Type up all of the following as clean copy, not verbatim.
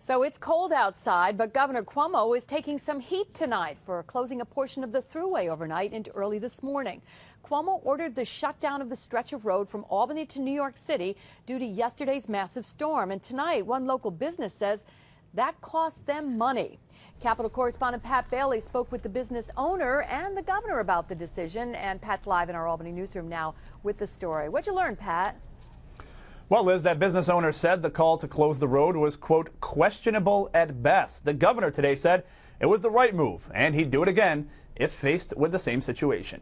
So it's cold outside, but Governor Cuomo is taking some heat tonight for closing a portion of the Thruway overnight into early this morning. Cuomo ordered the shutdown of the stretch of road from Albany to New York City due to yesterday's massive storm. And tonight, one local business says that cost them money. Capitol correspondent Pat Bailey spoke with the business owner and the governor about the decision. And Pat's live in our Albany newsroom now with the story. What'd you learn, Pat? Well, Liz, that business owner said the call to close the road was, quote, questionable at best. The governor today said it was the right move, and he'd do it again if faced with the same situation.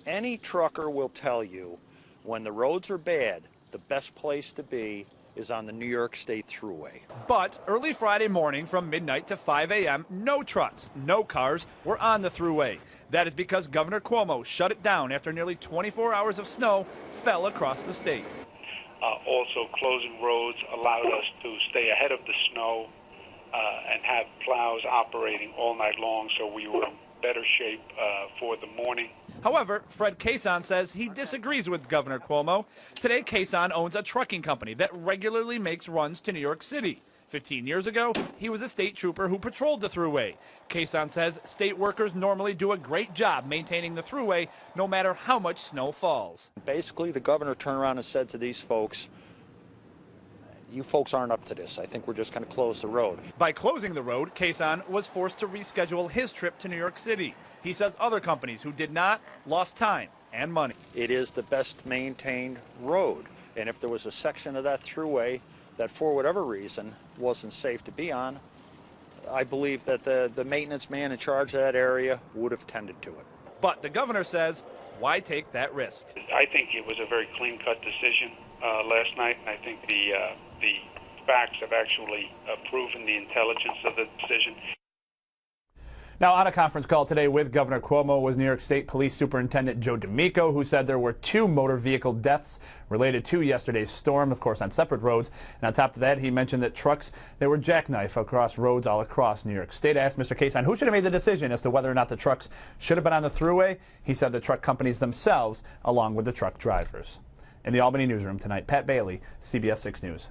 Any trucker will tell you when the roads are bad, the best place to be is on the New York State Thruway. But early Friday morning from midnight to 5 a.m., no trucks, no cars were on the Thruway. That is because Governor Cuomo shut it down after nearly 24 hours of snow fell across the state. Also, closing roads allowed us to stay ahead of the snow and have plows operating all night long, so we were in better shape for the morning. However, Fred Cason says he disagrees with Governor Cuomo. Today, Cason owns a trucking company that regularly makes runs to New York City. 15 years ago, he was a state trooper who patrolled the Thruway. Cason says state workers normally do a great job maintaining the Thruway no matter how much snow falls. Basically, the governor turned around and said to these folks, you folks aren't up to this. I think we're just going to close the road. By closing the road, Cason was forced to reschedule his trip to New York City. He says other companies who did not lost time and money. It is the best maintained road, and if there was a section of that Thruway that for whatever reason wasn't safe to be on, I believe that the maintenance man in charge of that area would have tended to it. But the governor says, why take that risk? I think it was a very clean-cut decision last night, and I think the facts have actually proven the intelligence of the decision. Now, on a conference call today with Governor Cuomo was New York State Police Superintendent Joe D'Amico, who said there were 2 motor vehicle deaths related to yesterday's storm, of course, on separate roads. And on top of that, he mentioned that trucks, they were jackknife across roads all across New York State. I asked Mr. Cason who should have made the decision as to whether or not the trucks should have been on the Thruway. He said the truck companies themselves, along with the truck drivers. In the Albany newsroom tonight, Pat Bailey, CBS 6 News.